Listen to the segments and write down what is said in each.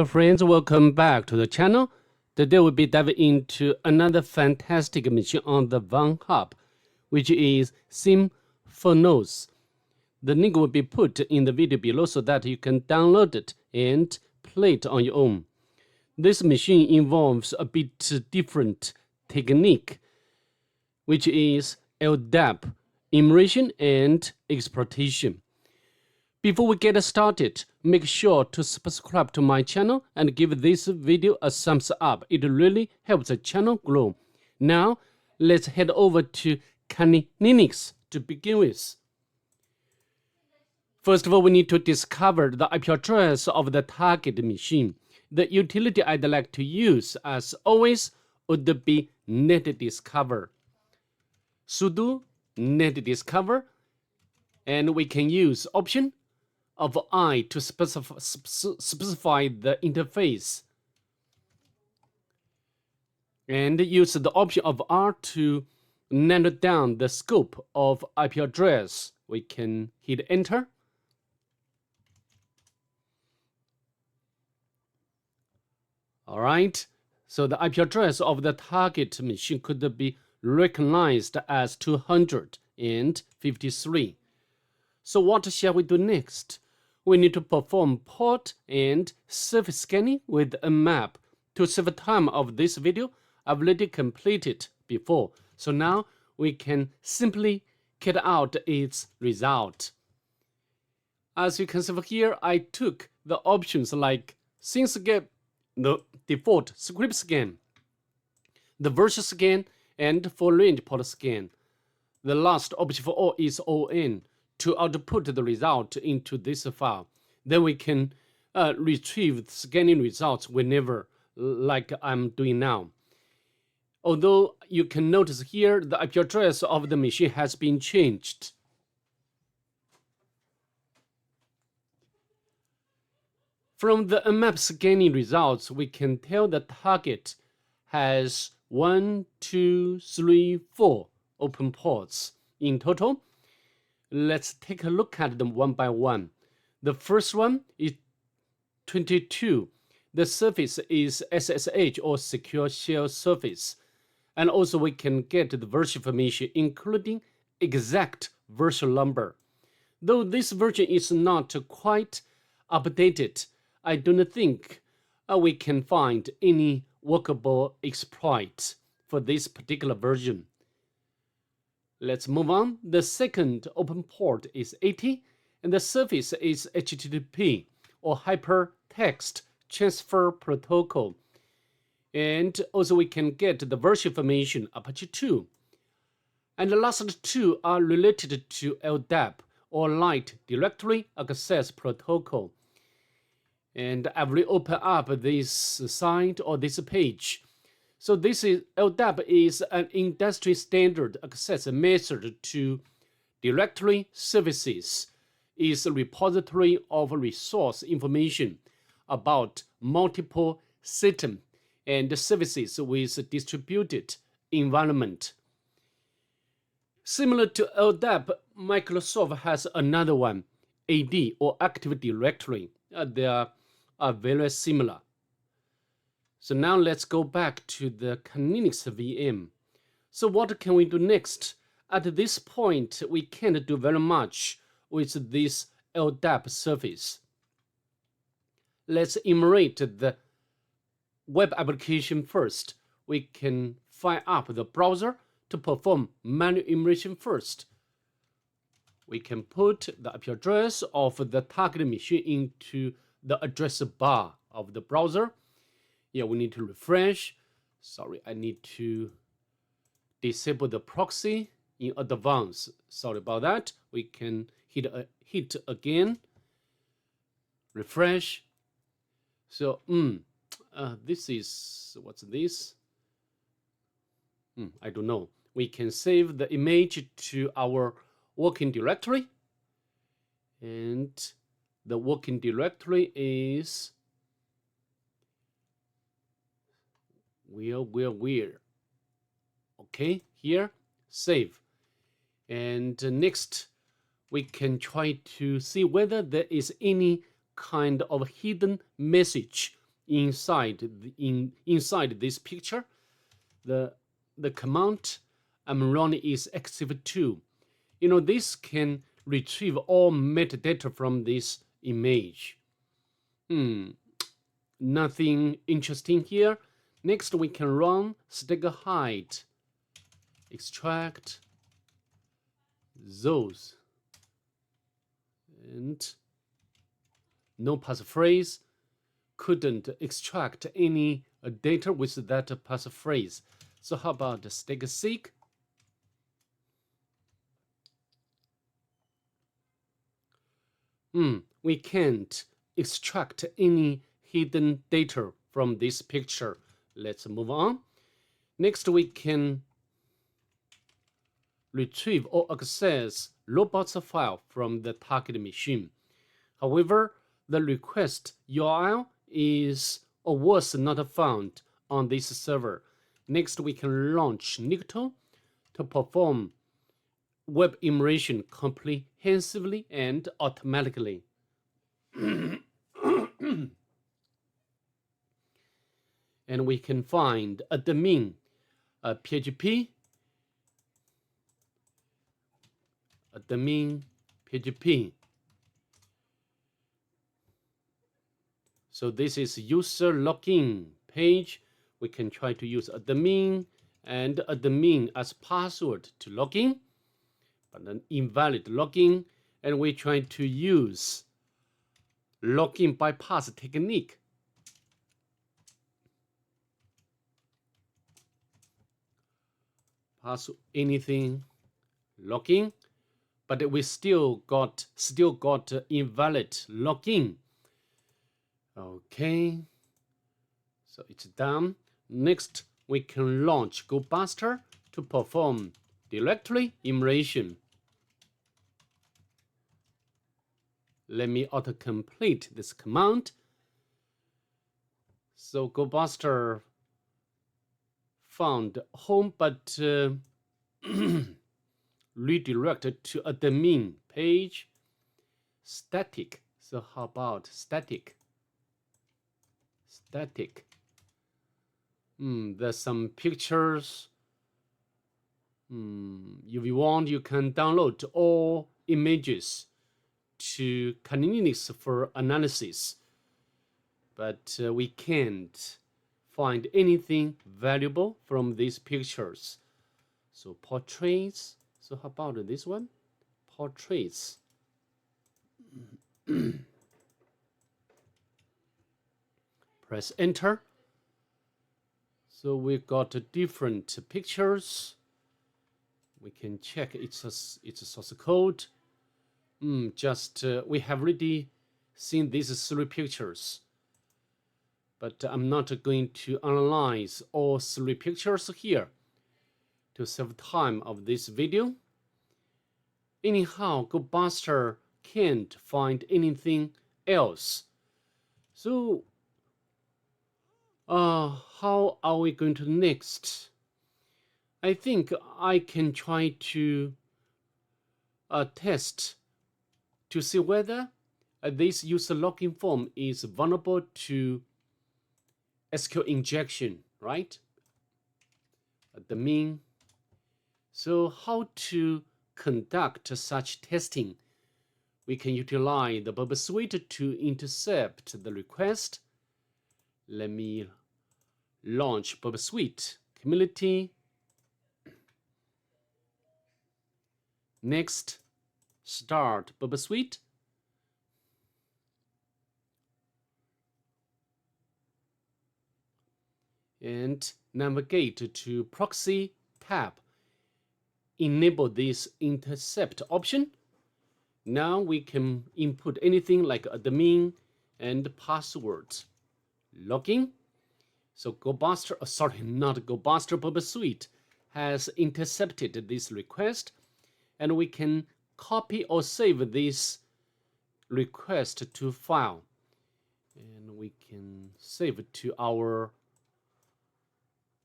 Friends, welcome back to the channel. Today we'll be diving into another fantastic machine on the VulnHub, which is Symfonos. The link will be put in the video below so that you can download it and play it on your own. This machine involves a bit different technique, which is LDAP Enumeration and exploitation. Before we get started, make sure to subscribe to my channel and give this video a thumbs up. It really helps the channel grow. Now, let's head over to Kali Linux to begin with. First of all, we need to discover the IP address of the target machine. The utility I'd like to use, as always, would be netdiscover. Sudo netdiscover, and we can use option of I to specify the interface, and use the option of R to narrow down the scope of IP address. We can hit enter. All right, so the IP address of the target machine could be recognized as 253. So what shall we do next? We need to perform port and surface scanning with Nmap. To save time of this video, I've already completed before. So now we can simply get out its result. As you can see here, I took the options like scene scan, the default script scan, the version scan, and full range port scan. The last option for all is ON to output the result into this file. Then we can retrieve the scanning results whenever, like I'm doing now. Although you can notice here the IP address of the machine has been changed. From the Nmap scanning results, we can tell the target has 1, 2, 3, 4 open ports in total. Let's take a look at them one by one. The first one is 22. The surface is SSH or secure shell surface. And also we can get the version information including exact version number. Though this version is not quite updated, I don't think we can find any workable exploit for this particular version. Let's move on. The second open port is 80, and the surface is HTTP or Hypertext Transfer Protocol. And also we can get the version information Apache 2. And the last two are related to LDAP or Light Directory Access Protocol. And I've reopened up this site or this page. So this is LDAP is an industry standard access method to directory services. Is a repository of resource information about multiple systems and services with distributed environment. Similar to LDAP, Microsoft has another one, AD or Active Directory. They are very similar. So now let's go back to the Linux VM. So what can we do next? At this point, we can't do very much with this LDAP service. Let's enumerate the web application first. We can fire up the browser to perform manual enumeration first. We can put the IP address of the target machine into the address bar of the browser. Yeah, we need to refresh. Sorry, I need to disable the proxy in advance. Sorry about that. We can hit again. Refresh. So, this is, what's this? I don't know. We can save the image to our working directory. And the working directory is where. Okay, here, save. And next, we can try to see whether there is any kind of hidden message inside inside this picture. The command I'm running is active2. You know, this can retrieve all metadata from this image. Nothing interesting here. Next, we can run stack height, extract those, and no passphrase. Couldn't extract any data with that passphrase. So how about stack seek? We can't extract any hidden data from this picture. Let's move on. Next, we can retrieve or access robots file from the target machine. However, the request URL is or was not found on this server. Next, we can launch Nikto to perform web enumeration comprehensively and automatically. And we can find admin PHP, admin PHP. So this is user login page. We can try to use admin and admin as password to login, but an invalid login, and we try to use login bypass technique. Pass anything login, but we still got invalid login. Okay, so it's done. Next, we can launch GoBuster to perform directory enumeration. Let me autocomplete this command. So GoBuster found home, but redirected to admin page. Static. So how about static? Static. There's some pictures. If you want, you can download all images to Linux for analysis, but we can't find anything valuable from these pictures. So portraits. So how about this one? Portraits. Press enter. So we got different pictures. We can check its source code. We have already seen these 3 pictures, but I'm not going to analyze all 3 pictures here to save time of this video. Anyhow, GoBuster can't find anything else. So how are we going to next? I think I can try to test to see whether this user login form is vulnerable to SQL injection, right? Admin. So how to conduct such testing? We can utilize the BurpSuite to intercept the request. Let me launch BurpSuite community. Next, start BurpSuite. And navigate to proxy tab. Enable this intercept option. Now we can input anything like admin and passwords. Login. So BurpSuite has intercepted this request, and we can copy or save this request to file, and we can save it to our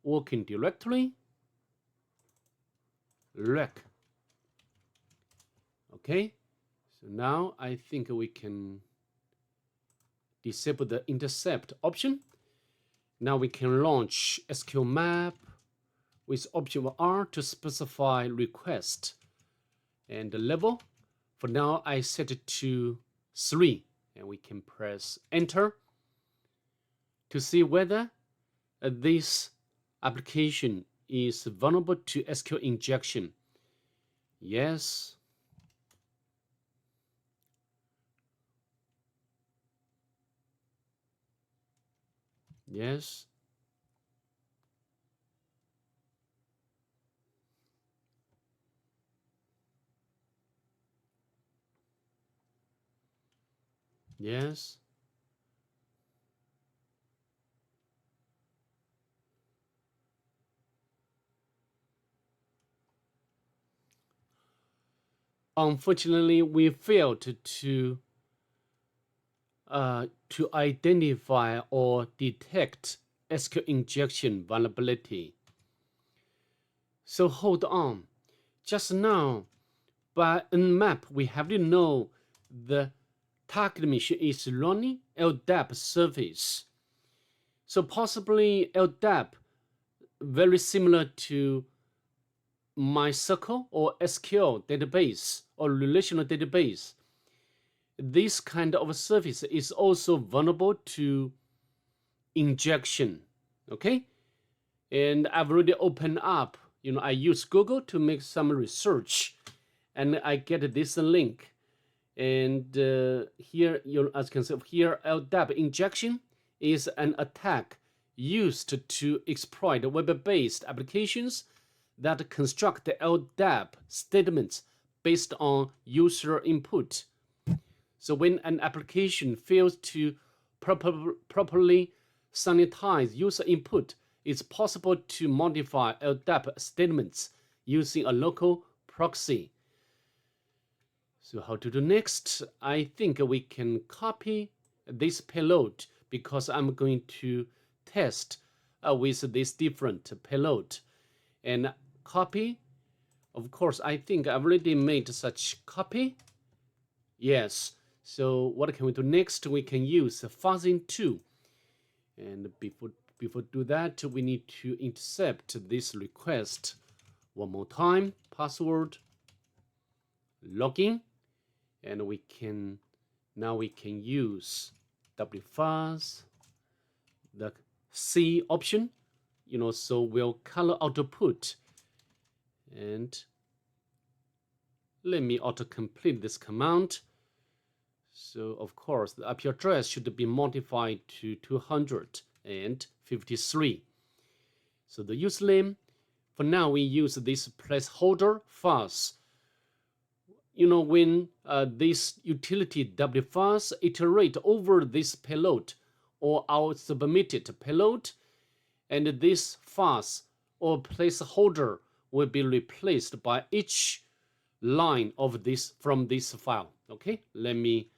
working directory, rec. Okay, so now I think we can disable the intercept option. Now we can launch SQLmap with Option R to specify request and the level. For now, I set it to 3, and we can press enter to see whether this application is vulnerable to SQL injection. Yes. Yes. Yes. Unfortunately, we failed to identify or detect SQL injection vulnerability. So hold on. Just now, by Nmap, we have to know the target machine is running LDAP service. So possibly LDAP, very similar to MySQL or SQL database or relational database. This kind of service is also vulnerable to injection, okay? And I've already opened up, I use Google to make some research, and I get this link. And here, as you can see here, LDAP injection is an attack used to exploit web-based applications that construct the LDAP statements based on user input. So when an application fails to properly sanitize user input, it's possible to modify LDAP statements using a local proxy. So how to do next? I think we can copy this payload because I'm going to test with this different payload. And copy, of course, I think I've already made such copy. Yes. So what can we do next? We can use fuzzing 2. And before do that, we need to intercept this request one more time. Password, login, and now we can use wfuzz, the C option, so we'll color output. And let me autocomplete this command. So of course the IP address should be modified to 253. So the username, for now we use this placeholder fuzz. When this utility wfuzz iterate over this payload or our submitted payload, and this fuzz or placeholder will be replaced by each line of this from this file. Okay, let me,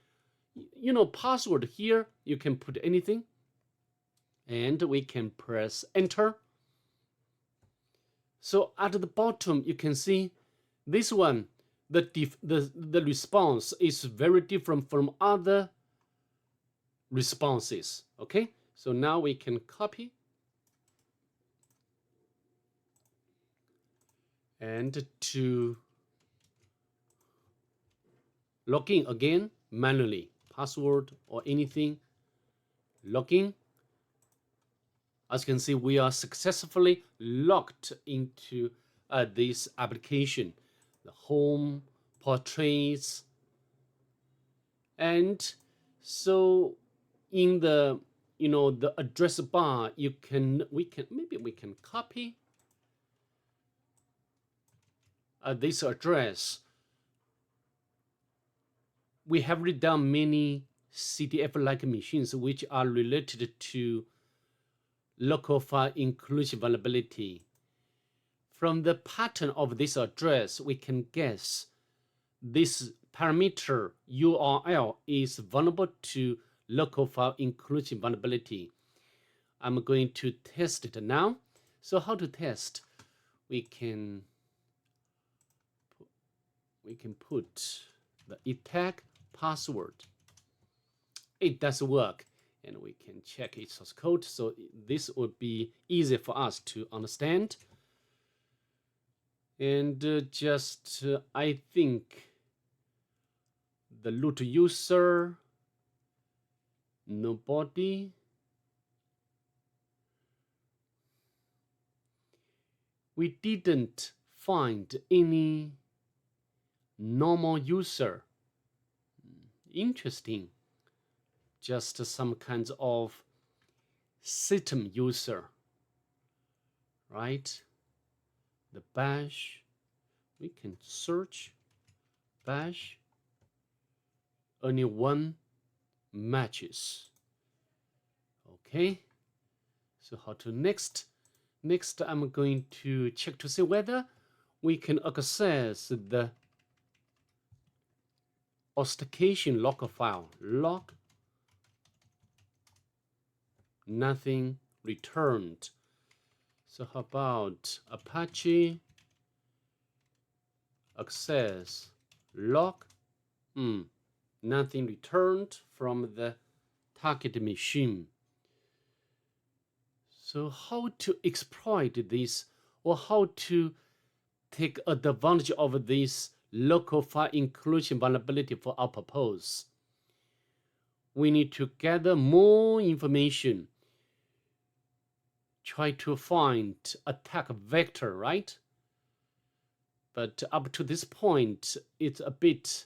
password here, you can put anything, and we can press enter. So at the bottom, you can see this one, the response is very different from other responses. Okay, so now we can copy and to log in again manually, password or anything, login. As you can see, we are successfully logged into this application, the home, portraits, and so in the the address bar, we can copy this address. We have done many CTF-like machines which are related to local file inclusion vulnerability. From the pattern of this address, we can guess this parameter URL is vulnerable to local file inclusion vulnerability. I'm going to test it now. So how to test? We can put the attack password. It does work. and we can check its source code. So this would be easy for us to understand. And I think the root user, nobody. We didn't find any normal user. Interesting. Just some kinds of system user, right? The bash, we can search bash, only one matches. Okay, so how to next? Next, I'm going to check to see whether we can access the authentication log file. Log, nothing returned. So how about Apache access log? Nothing returned from the target machine. So how to exploit this, or how to take advantage of this local file inclusion vulnerability for our purpose? We need to gather more information. Try to find attack vector, right? But up to this point, it's a bit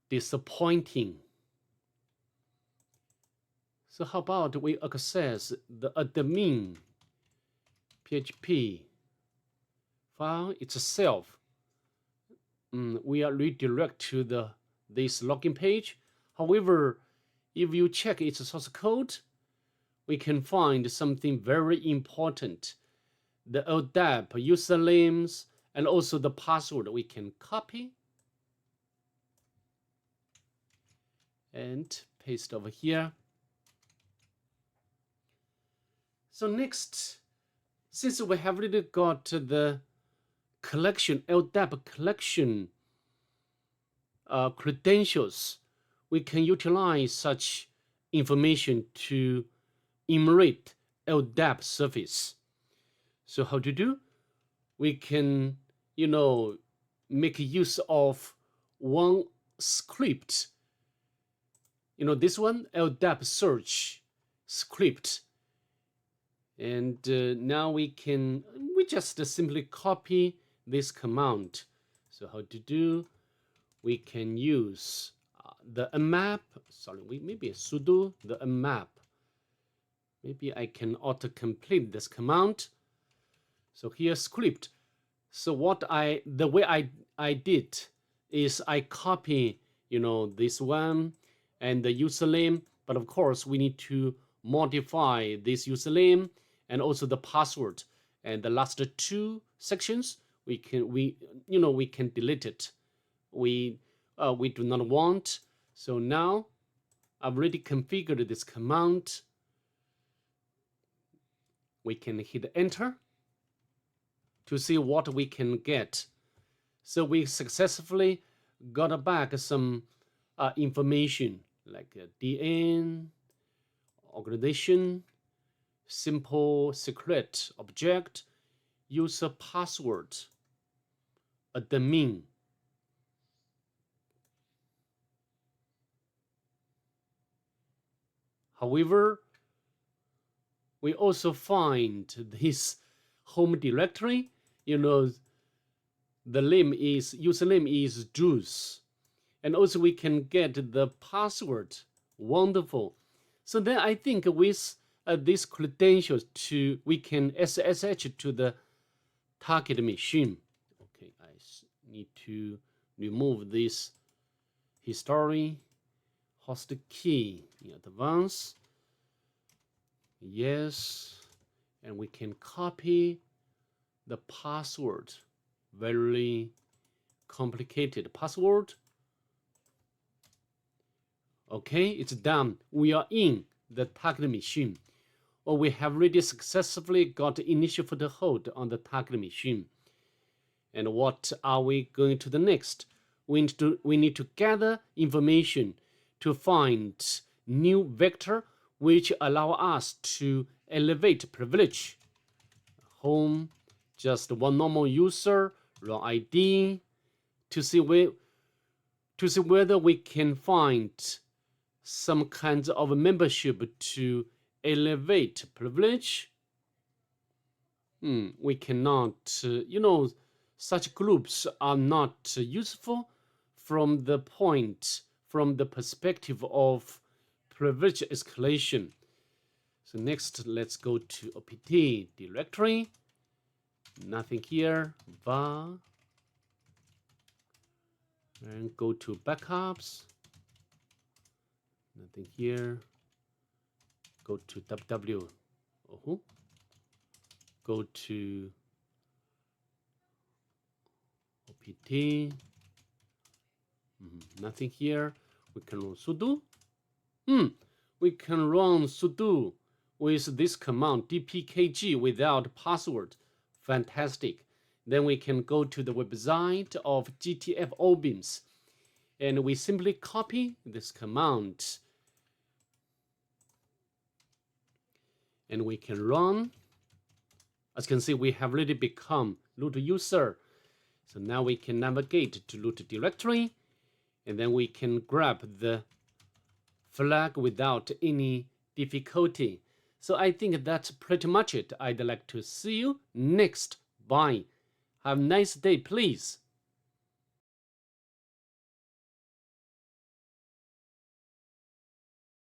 disappointing. So how about we access the admin PHP file itself? We are redirect to this login page. However, if you check its source code, we can find something very important. The LDAP usernames and also the password we can copy and paste over here. So next, since we have already got the collection, LDAP collection credentials, we can utilize such information to enumerate LDAP service. So how to do? We can, make use of one script. This one, ldap-search script. And now we just simply copy this command. So how to do? We can use the Nmap. Sorry, maybe sudo the Nmap. Maybe I can auto-complete this command. So here script. So the way I did is I copy, this one and the username. But of course, we need to modify this username and also the password. And the last two sections, we can delete it. We do not want. So now I've already configured this command. We can hit enter to see what we can get. So we successfully got back some information like DN, organization, simple secret object, user password, admin. However, we also find this home directory. The username is Juice. And also we can get the password. Wonderful. So then I think with these credentials we can SSH to the target machine. Okay, I need to remove this history, host key in advance. Yes, and we can copy the password. Very complicated password. Okay, it's done. We are in the target machine, or we have already successfully got initial foothold on the target machine. And what are we going to the next? We need to gather information to find new vector which allow us to elevate privilege. Home, just one normal user, run ID, to see whether we can find some kinds of membership to elevate privilege. We cannot, such groups are not useful from the perspective of privilege escalation. So next, let's go to opt directory. Nothing here. var, and go to backups. Nothing here. Go to www. Go to opt. Nothing here. We can run sudo. We can run sudo with this command dpkg without password. Fantastic. Then we can go to the website of GTF OBIMS, and we simply copy this command, and we can run. As you can see, we have already become root user. So now we can navigate to root directory, and then we can grab the flag without any difficulty. So I think that's pretty much it. I'd like to see you next. Bye. Have a nice day, please.